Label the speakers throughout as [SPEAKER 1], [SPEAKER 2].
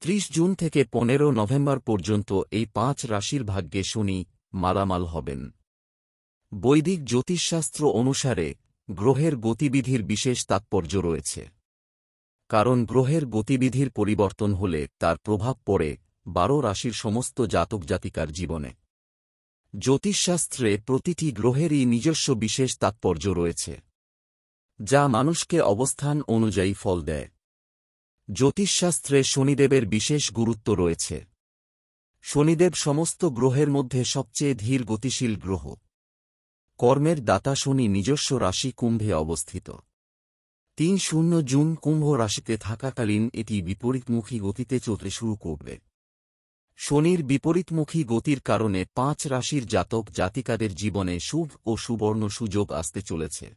[SPEAKER 1] 30 June থেকে 15 November পর্যন্ত এই 5 রাশির ভাগ্যে শনি মালামাল হবেন। বৈদিক জ্যোতিষশাস্ত্র অনুসারে গ্রহের গতিবিধির বিশেষ তাৎপর্য রয়েছে। কারণ গ্রহের গতিবিধির পরিবর্তন হলে তার প্রভাব পড়ে 12 রাশির সমস্ত জাতক জাতিকার জীবনে। জ্যোতিষশাস্ত্রে প্রতিটি গ্রহেরই নিজস্ব বিশেষ তাৎপর্য রয়েছে, যা মানুষকে অবস্থান অনুযায়ী ফল দেয়। জ্যোতিষশাস্ত্রে শনিদেবের বিশেষ গুরুত্ব রয়েছে। শনিদেব সমস্ত গ্রহের মধ্যে সবচেয়ে ধীর গতিশীল গ্রহ। কর্মের দাতা শনি নিজস্ব রাশি কুম্ভে অবস্থিত। 30 জুন কুম্ভ রাশিতে থাকাকালীন এটি বিপরীতমুখী গতিতে চলতে শুরু করবে। শনির বিপরীতমুখী গতির কারণে 5 রাশির জাতক জাতিকাদের জীবনে শুভ ও সুবর্ণ সুযোগ আসতে চলেছে।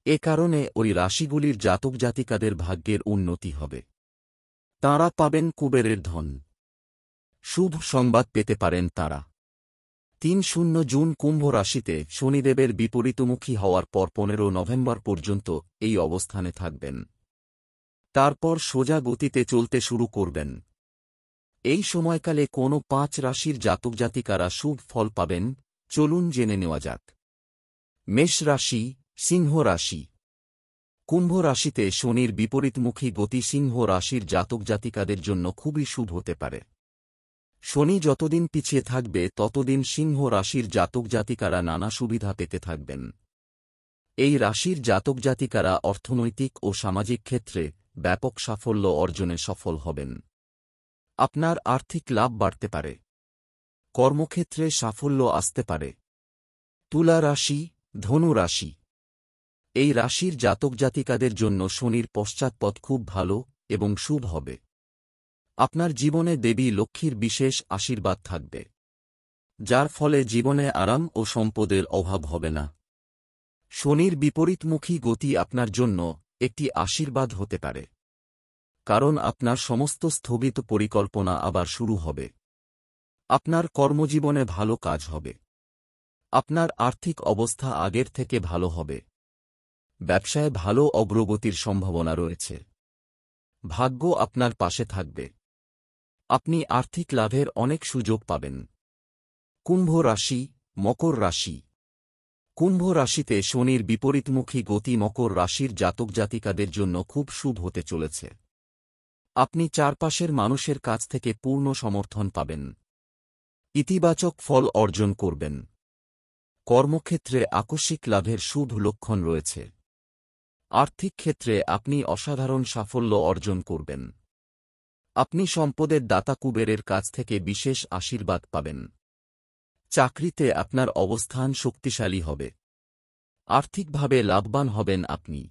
[SPEAKER 1] এ কারণে ওই রাশিগুলির জাতক জাতিকাদের ভাগ্যের উন্নতি হবে। তাঁরা পাবেন কুবেরের ধন। শুভ সংবাদ পেতে পারেন তাঁরা। 30 জুন কুম্ভ রাশিতে শনিদেবের বিপরীতমুখী হওয়ার পর 15 নভেম্বর পর্যন্ত এই অবস্থানে থাকবেন। তারপর সোজা গতিতে চলতে শুরু করবেন। এই সময়কালে কোনো 5 রাশির জাতক জাতিকারা শুভ ফল পাবেন। চলুন জেনে নেওয়া যাক। মেষ রাশি, সিংহ রাশি। কুম্ভ রাশিতে শনির বিপরীতমুখী গতি সিংহ রাশির জাতক জাতিকাদের জন্য খুবই শুভ হতে পারে। শনি যতদিন পিছিয়ে থাকবে ততদিন সিংহ রাশির জাতক জাতিকারা নানা সুবিধা পেতে থাকবেন। এই রাশির জাতক জাতিকারা অর্থনৈতিক ও সামাজিক ক্ষেত্রে ব্যাপক সাফল্য অর্জনে সফল হবেন। আপনার আর্থিক লাভ বাড়তে পারে। কর্মক্ষেত্রে সাফল্য আসতে পারে। তুলা রাশি, ধনু রাশি। এই রাশির জাতক জাতিকাদের জন্য শনির পশ্চাৎপদ খুব ভালো এবং শুভ হবে। আপনার জীবনে দেবী লক্ষ্মীর বিশেষ আশীর্বাদ থাকবে, যার ফলে জীবনে আরাম ও সম্পদের অভাব হবে না। শনির বিপরীতমুখী গতি আপনার জন্য একটি আশীর্বাদ হতে পারে, কারণ আপনার সমস্ত স্থগিত পরিকল্পনা আবার শুরু হবে। আপনার কর্মজীবনে ভালো কাজ হবে। আপনার আর্থিক অবস্থা আগের থেকে ভালো হবে। ব্যবসায় ভালো অগ্রগতির সম্ভাবনা রয়েছে। ভাগ্য আপনার পাশে থাকবে। আপনি আর্থিক লাভের অনেক সুযোগ পাবেন। কুম্ভ রাশি, মকর রাশি। কুম্ভ রাশিতে শনির বিপরীতমুখী গতি মকর রাশির জাতক জাতিকাদের জন্য খুব শুভ হতে চলেছে। আপনি চারপাশের মানুষের কাছ থেকে পূর্ণ সমর্থন পাবেন। ইতিবাচক ফল অর্জন করবেন। কর্মক্ষেত্রে আকস্মিক লাভের শুভ লক্ষণ রয়েছে। আর্থিক ক্ষেত্রে আপনি অসাধারণ সাফল্য অর্জন করবেন। আপনি সম্পদের দাতা কুবেরের কাছ থেকে বিশেষ আশীর্বাদ পাবেন। চাকরিতে আপনার অবস্থান শক্তিশালী হবে। আর্থিকভাবে লাভবান হবেন আপনি।